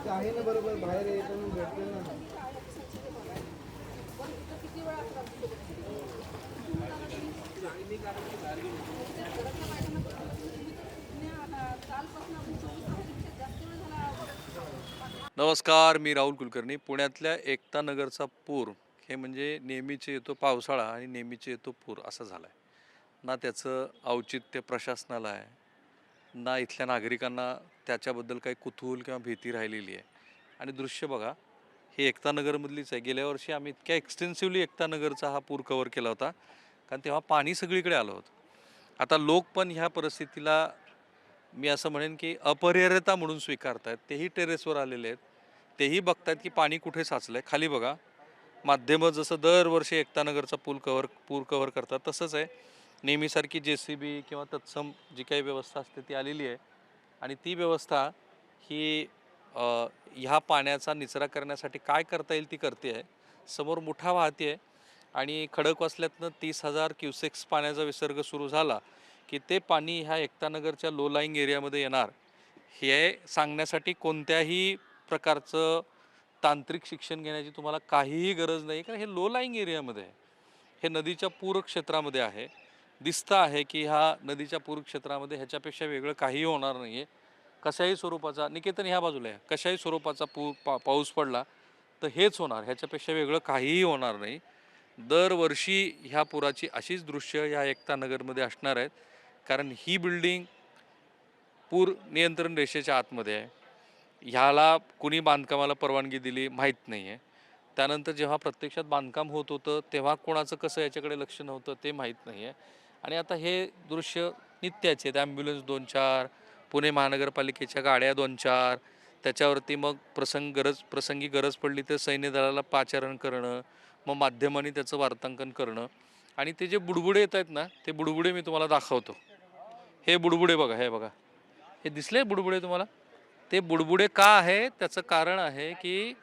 आहे ना बरोबर बाहेर येताना भेटते ना. नमस्कार, मी राहुल कुलकर्णी. पुण्यातल्या एकता नगरचा पूर हे म्हणजे नेहमीचे येतो पावसाळा आणि नेहमीचे येतो पूर असं झालं आहे. ना त्याचं औचित्य प्रशासनाला आहे, ना इथल्या नागरिकांना त्याच्याबद्दल काही कुतूहल किंवा भीती राहिलेली आहे. आणि दृश्य बघा, हे एकता नगरमधलीच आहे. गेल्या वर्षी आम्ही इतक्या एक्सटेन्सिव्हली एकता नगरचा हा पूर कव्हर केला होता, कारण तेव्हा पाणी सगळीकडे आलं होतं. आता लोक पण ह्या परिस्थितीला मी असं म्हणेन की अपरिहार्यता म्हणून स्वीकारतायत. तेही टेरेसवर आलेले आहेत, तेही बघतायत की पाणी कुठे साचलं आहे. खाली बघा, माध्यमं जसं दरवर्षी एकतानगरचा पूर कव्हर करतात तसंच आहे. नेहमीसारखी JCB किंवा तत्सम जी काही व्यवस्था असते ती आलेली आहे आणि ती व्यवस्था ही ह्या पाण्याचा निचरा करण्यासाठी काय करता येईल ती करते आहे. समोर मुठा वाहते आहे आणि खडकवासल्यातनं 30,000 क्युसेक्स पाण्याचा विसर्ग सुरू झाला की ते पाणी ह्या एकतानगरच्या लो लाईंग एरियामध्ये येणार हे सांगण्यासाठी कोणत्याही प्रकारचं तांत्रिक शिक्षण घेण्याची तुम्हाला काहीही गरज नाही. कारण हे लो लाईंग एरियामध्ये आहे, हे नदीच्या पूर क्षेत्रामध्ये आहे. दिसतं आहे की ह्या नदीच्या पूर क्षेत्रामध्ये ह्याच्यापेक्षा वेगळं काहीही होणार नाही आहे. कशाही स्वरूपाचा निकेतन ह्या बाजूला आहे, कशाही स्वरूपाचा पाऊस पडला तर हेच होणार, ह्याच्यापेक्षा वेगळं काहीही होणार नाही. दरवर्षी ह्या पुराची अशीच दृश्य ह्या एकता नगरमध्ये असणार आहेत, कारण ही बिल्डिंग पूर नियंत्रण रेषेच्या आतमध्ये आहे. ह्याला कुणी बांधकामाला परवानगी दिली माहीत नाही आहे. त्यानंतर जेव्हा प्रत्यक्षात बांधकाम होत होतं तेव्हा कोणाचं कसं याच्याकडे लक्ष नव्हतं ते माहीत नाही आहे. आणि आता हे दृश्य नित्याचे आहेत. ॲम्ब्युलन्स 2-4, पुणे महानगरपालिकेच्या गाड्या 2-4, त्याच्यावरती मग प्रसंगी गरज पडली तर सैन्य दलाला पाचारण करणं, मग माध्यमांनी त्याचं वार्तांकन करणं. आणि ते जे बुडबुडे येत आहेत ना, ते बुडबुडे मी तुम्हाला दाखवतो. हे बुडबुडे बघा, हे बघा, हे दिसले बुडबुडे तुम्हाला? ते बुडबुडे का आहे त्याचं कारण आहे की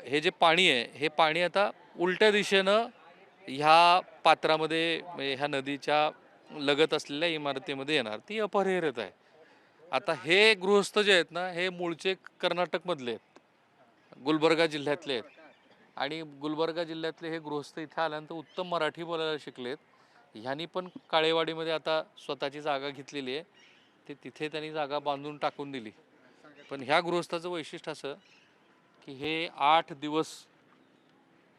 हे जे पाणी आहे हे पाणी आता उलट्या दिशेनं ह्या पात्रामध्ये म्हणजे ह्या नदीच्या लगत असलेल्या इमारतीमध्ये येणार, ती अपरिहार्यता आहे. आता हे गृहस्थ जे आहेत ना हे मूळचे कर्नाटकमधले आहेत, गुलबर्गा जिल्ह्यातले आहेत. आणि गुलबर्गा जिल्ह्यातले हे गृहस्थ इथे आल्यानंतर उत्तम मराठी बोलायला शिकलेत. ह्यांनी पण काळेवाडीमध्ये आता स्वतःची जागा घेतलेली आहे, ते तिथे त्यांनी जागा बांधून टाकून दिली. पण ह्या गृहस्थाचं वैशिष्ट्य असं की हे 8 दिवस,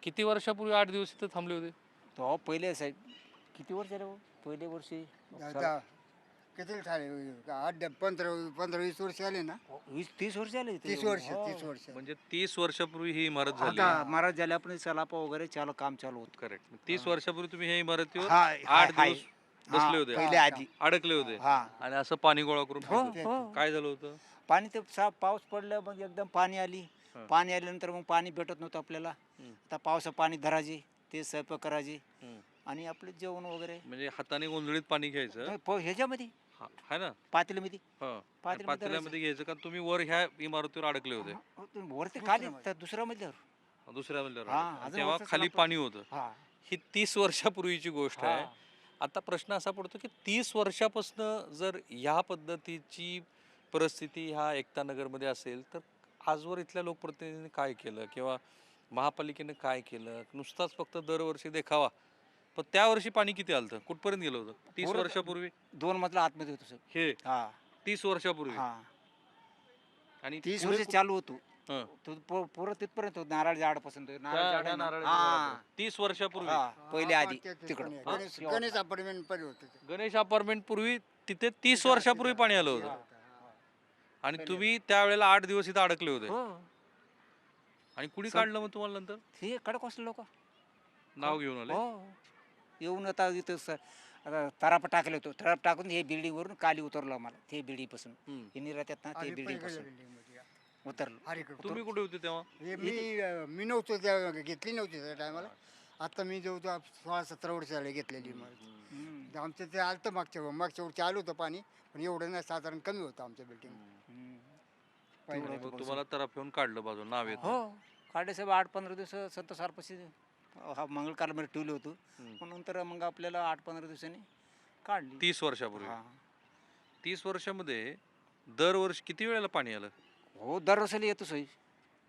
किती वर्षापूर्वी 8 दिवस इथं थांबले होते? तो पहिले साहेब किती वर्ष झाले पहिले वर्षी आता किती झाले? 15-20 वर्ष आले ना. 20-30 वर्ष आले 30 वर्ष 30 वर्ष. म्हणजे 30 वर्षापूर्वी ही इमारत झाली. आता महाराज झाले आपण सलापा वगैरे काम चालू होत. करेक्ट. 30 वर्षापूर्वी तुम्ही ह्या इमारतीवर हा, 8 हाय. दिवस बसले होते, पहिले आधी अडकले होते हा आणि असं पाणी गोळा करून हो ठेवत होते. हो काय झालं होतं? पाणी ते पाऊस पडलं मग एकदम पाणी पाणी आल्यानंतर मग पाणी भेटत नव्हतं आपल्याला. आता पावसा पाणी धरायचे, ते स्वयंपाक करायचे आणि आपले जेवण वगैरे म्हणजे हाताने गोंधळीत पाणी घ्यायचं ह्याच्यामध्ये है ना, पातेल्यामध्ये पातेल्यामध्ये घ्यायचं का तुम्ही वर ह्या इमारतीवर अडकले होते? वरती खाली दुसऱ्या मधल्यावर दुसऱ्या मजल्यावर हा, अडकले. अजून तेव्हा वरचं खाली सलाप. पाणी होतं. हा ही 30 वर्षापूर्वीची गोष्ट आहे. आता प्रश्न असा पडतो की 30 वर्षापासून जर ह्या पद्धतीची परिस्थिती ह्या एकता नगरमध्ये असेल तर आजवर इथल्या लोकप्रतिनिधींनी काय केलं किंवा महापालिकेनं काय केलं? नुसताच फक्त दरवर्षी देखावा. पण त्या वर्षी पाणी किती आलं होतं, कुठपर्यंत गेलं होतं 30 पुरं वर्षापूर्वी? 2 मजला आतमध्ये होतो सर. हे हा 30 वर्षापूर्वी. हा आणि 30 पुढे वर्ष चालू होतो. हं. तो पुरं तिथपर्यंत होतो. नारळ झाड पसंत त्या नारळाच्या झाडापर्यंत. 30 वर्षापूर्वी पहिले आधी तिकडं गणेश अपार्टमेंट पण होते ते. गणेश अपार्टमेंट पूर्वी तिथे 30 वर्षापूर्वी पाणी आलं होतं आणि तुम्ही त्यावेळेला 8 दिवस इथं अडकले होते. हो आणि कुणी काढलं मग तुम्हाला नंतर? हे कडक असले लोक नाव घेऊन आले? हो येऊन आता इथं आता तराप टाकले होतो. तराप टाकून हे बिल्डिंग वरून खाली उतरलो आम्हाला. ते बिल्डिंग पासून हे निरात्यात ना ते बिल्डिंग पासून उतरलो. तुम्ही कुठे होते तेव्हा? मी नव्हतो त्या घेतली नव्हती त्या टायमाला. आता मी जेव्हा 16-17 वर्ष झाले घेतलेली इमारत. आता आमचं ते आलं तर मागच्या वर्षी आलं होतं पाणी, पण एवढं नाही, साधारण कमी होतं आमच्या बिल्डिंग. आणि मग तुम्हाला तरफ येऊन काढलं बाजूला नाव येत हो काढले साहेब 8-15 दिवस संत सारपाशी हा मंगळकालमध्ये ठेवलं होतं. मग नंतर मग आपल्याला 8-15 दिवसांनी काढली. 30 वर्षापूर्वी. हा 30 वर्षामध्ये दरवर्षी किती वेळेला पाणी आलं? हो दरवर्षाला येतो साहेब,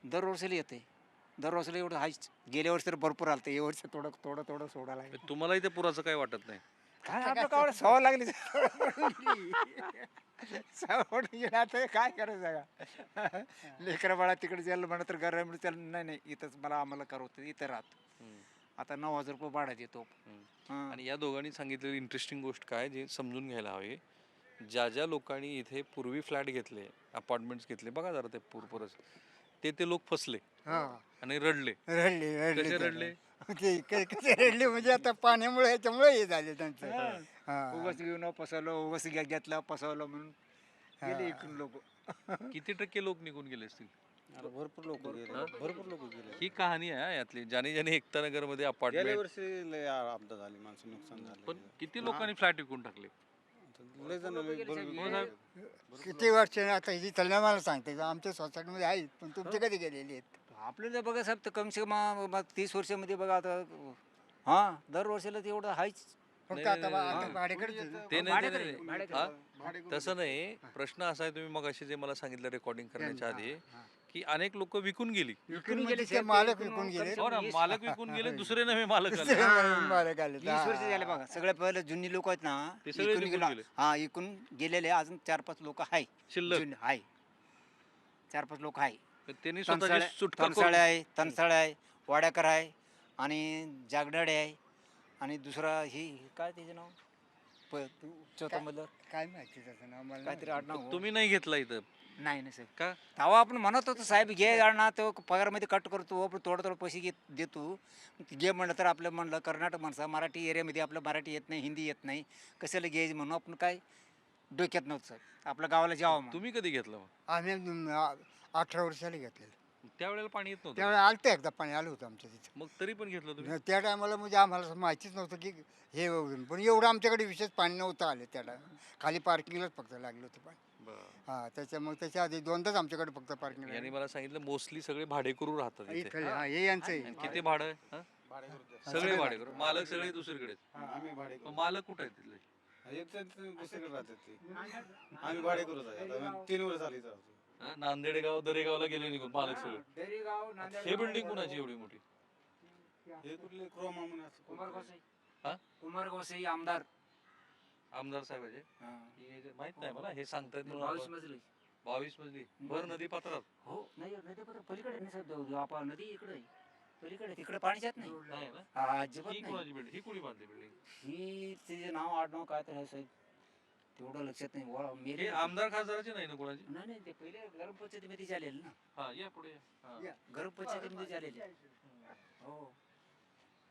दरवर्षाला येते. दरवर्षाला एवढं हायच. गेल्या वर्षी तर भरपूर आलं, या वर्षी थोडं थोडं थोडं सोडायला लागलं. म्हणजे तुम्हाला इथे पुराचं काही वाटत नाही? काय आपलं काय सवय लागली सवय गेला तर काय करायचं का लेकरं बाळा तिकडे जायला म्हणा तर घरामध्ये त्याला नाही नाही इथंच मला आम्हाला करवतं इथं राहतो. आता 9,000 रुपये भाडा देतो. हां. आणि या दोघांनी सांगितलेली इंटरेस्टिंग गोष्ट काय जे समजून घ्यायला हवी, ज्या ज्या लोकांनी इथे पूर्वी फ्लॅट घेतले, अपार्टमेंट्स घेतले, बघा जरा ते पूरच, ते लोक फसले हा आणि रडले. रडले कसे ते. रडले? कसे रडले म्हणजे आता पाण्यामुळे ह्याच्यामुळे हे झाले त्यांचं. हा. उगाच घेऊन फसवलं, उगाच घेतलं फसवलं म्हणून गेले इकडून लोक. किती टक्के लोक निघून गेले असतील? भरपूर लोक गेले, भरपूर लोक गेले. ही कहाणी आहे यातली, ज्याने ज्याने एकता नगर मध्ये गेल्या अपार्टमेंट, वर्षी लय आपदा झाली, माणसं नुकसान पण झालं. किती लोकांनी फ्लॅट विकून टाकले? लय जण किती वर्ष आता ही चलना मला सांगते आमच्या सोसायटीमध्ये आहेत, पण तुमचे कधी गेलेले आहेत? आपल्याला बघा साहेब तर कमसे कम 30 वर्षामध्ये बघा आता हां दरवर्षीला ते एवढं हायच. फक्त आता आता भाडेकडेच आहे ना. ते नाही, ते नाही. भाडेकरी. हा? तसं नाही, प्रश्न असा आहे, तुम्ही मग अशी जे मला सांगितलं रेकॉर्डिंग करण्याच्या आधी, की अनेक लोक विकून गेली. विकून म्हणजे ते मालक विकून गेले. हो ना, मालक विकून गेले, दुसरे नवे मालक आले. मालक आले. 20 वर्ष झाले बघा. सगळ्यात पहिले जुनी लोक आहेत ना ते सगळे इकून निघून गेला- गेले. हा इकून गेलेले अजून 4-5 लोक आहे शिल्लक. आहे 4-5 लोक आहे. त्यांनी स्वतःची तनसाळे सुटका तनसाळे आहे, तनसाळे आहे, वाड्याकर आहे आणि जागडाडे आहे आणि दुसरा ही काय त्याचं नाव चौथा मधलं काय माहिती त्याचं नाव मला काहीतरी नाही. आडनाव तुम्ही नाही घेतला इथं नाही ना साहेब. का? तेव्हा आपण म्हणत होतो साहेब घे ना तो पगारमध्ये कट करतो आपण थोडं थोडं पैसे देतो. घे म्हणलं तर आपलं म्हणलं कर्नाटक माणसं मराठी एरियामध्ये आपलं मराठी येत नाही, हिंदी येत नाही, कशाला घ्यायचं म्हणून आपण काय डोक्यात नव्हतं साहेब आपल्या गावाला जावं म्हणून. तुम्ही कधी घेतलं मग? आम्ही 18 वर्षाला घेतलेलं. त्यावेळेला पाणी येत नव्हतं, त्यावेळेला आलतं एकदा पाणी आलं होतं आमच्या तिथं. मग तरी पण घेतलं तुम्ही? त्या टायमाला म्हणजे आम्हाला माहितीच नव्हतं की हे होईल. पण एवढं आमच्याकडे विशेष पाणी नव्हतं आलं त्या टायमाला. खाली पार्किंगलाच फक्त लागलं होतं पाणी. हां त्याच्यामुळे त्याच्या आधी दोनदाच आमच्याकडे फक्त पार्किंग यांनी मला सांगितलं मोस्टली सगळे भाडेकरू राहतात इथे. हा हे यांचं आहे. आणि किती भाडं आहे? हा? सगळे भाडेकरू, मालक सगळे दुसरीकडेच. आम्ही भाडे मग मालक कुठे आहेत तिथले? दुसरीकडे राहतात ते. आम्ही भाडे करूच आहे आता 3 वर्ष झाली इथं राहतो. हा? नांदेड गाव दरेगावला गेले निघून मालक सगळे. हे बिल्डिंग कुणाची एवढी मोठी? हे कुठले क्रोमा म्हणून असं कोणतं? हा? कुमार गोसाई आमदार आमदार साहेबाचे? हे जे माहित नाही मला, हे सांगतायत म्हणून 22 आपण- मजली. 22 मजली भर नदी पात्रात. हो नाही नदी पलीकडे नाही साहेब आपण नदी इकडे आहे. पलीकडे तिकडे पाणी जात नाही. नाही ना? हा, अजिबात ही नाही. कोणाची बिल्डिंग? ही कुणी बांधली बिल्डिंग? ही तिचे नाव आडनाव काय तर आहे साहेब तेवढं लक्षात नाही हे मेरे आमदार खासदाराची नाही ना कोणाची? नाही नाही ते पहिले ग्रामपंचायतीमध्ये झालेलं ना हा या पुढे या. हा. ग्रामपंचायतीमध्ये झालेले हो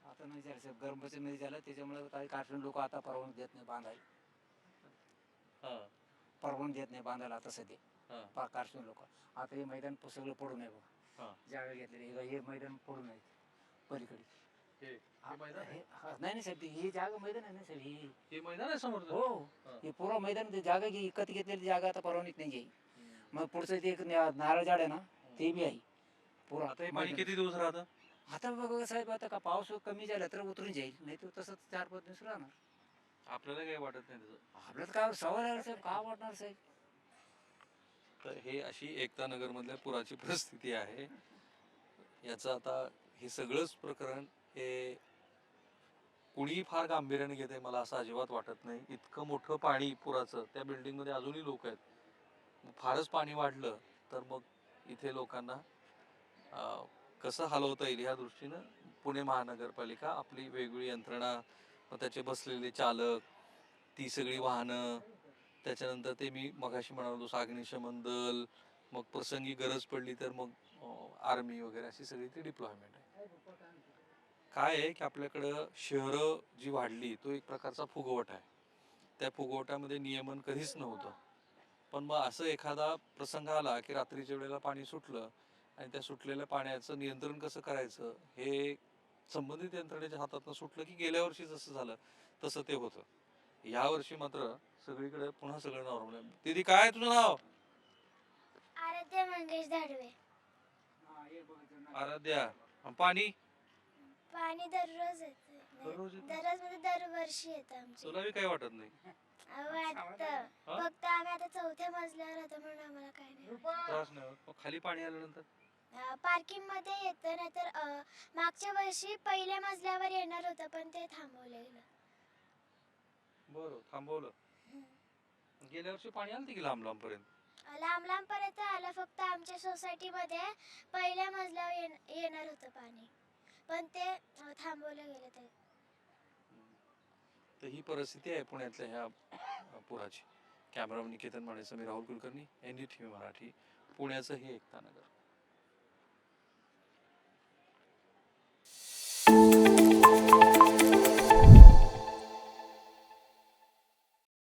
आता नाही झालं साहेब ग्रामपंचायतीमध्ये झालं त्याच्यामुळे काही कारखाने लोक आता परवानगी देत नाही बांधायला हा. परवानगी देत नाही बांधायला आता सध्या हा. कारखाने लोक आता हे मैदान सगळं पडून आहे बघा हा. जागा घेतलेली हे मैदान पडून आहे पलीकडे हे मैदान आहे? नाही नाही साहेब ही जागा मैदान आहे ना साहेब ही हे मैदान आहे समोर? हो हे पुरा मैदान ते जागा घे विकत घेतलेली जागा आता परवानगीत नाही जाईल मग पुढचं ते एक नारळ झाड आहे ना ते बी आहे पुरा आता हे पाणी किती दिवस राहतं? आता बघा साहेब आता का पाऊस कमी झाला तर उतरून जाईल नाही तर तसंच 4-5 दिवस राहणार आपल्याला काही वाटत नाही त्याचं. आपल्याला काय सवय लागली साहेब का वाटणार साहेब. तर हे अशी एकता नगर मधल्या पुराची परिस्थिती आहे. याचं आता हे सगळंच प्रकरण हे कुणीही फार गांभीर्याने घेते मला असं अजिबात वाटत नाही. इतकं मोठं पाणी पुराचं, त्या बिल्डिंग मध्ये अजूनही लोक आहेत. फारच पाणी वाढलं तर मग इथे लोकांना कसं हलवता येईल ह्या दृष्टीनं पुणे महानगरपालिका आपली वेगवेगळी यंत्रणा, मग त्याचे बसलेले चालक, ती सगळी वाहनं, त्याच्यानंतर ते मी मगाशी म्हणालो अग्निशमन दल, मग प्रसंगी गरज पडली तर मग आर्मी वगैरे अशी सगळी ती डिप्लॉयमेंट आहे. काय आहे की आपल्याकडं शहरं जी वाढली तो एक प्रकारचा फुगवट आहे. त्या फुगवट्यामध्ये नियमन कधीच नव्हतं. पण मग असं एखादा प्रसंग आला की रात्रीच्या वेळेला पाणी सुटलं आणि त्या सुटलेल्या पाण्याचं नियंत्रण कसं करायचं हे संबंधित यंत्रणेच्या हातातनं सुटलं की गेल्या वर्षी जसं झालं तसं ते होतं. ह्या वर्षी मात्र सगळीकडे पुन्हा सगळं नॉर्मल आहे. दीदी काय आहे तुझं नाव? आराध्य मंगेश धाडवे. आराध्या. आणि पाणी पाणी दररोज येते. दररोज येतं? दररोज म्हणजे दरवर्षी येतं आमच्या. तुला बी काही वाटत नाही? वाटतं. हा? फक्त आम्ही आता चौथ्या मजल्यावर होतो म्हणून आम्हाला काय नाही. त्रास नाही होत. मग खाली पाणी आल्यानंतर पार्किंग मध्ये येतं, नाहीतर मागच्या वर्षी पहिल्या मजल्यावर येणार होतं पण ते थांबवलं गेलं. बरं थांबवलं. गेल्या वर्षी पाणी आलं की लांब लांब पर्यंत. लांब लांब पर्यंत आलं, फक्त आमच्या सोसायटी मध्ये पहिल्या मजल्यावर येणार होतं पाणी, पण ते थांबवलं गेलं ते. तर ही परिस्थिती आहे पुण्यातल्या ह्या पुराची. कॅमेरामन निकेतन माने, मी राहुल कुलकर्णी, NDTV मराठी, पुण्याचं हे एकता नगर.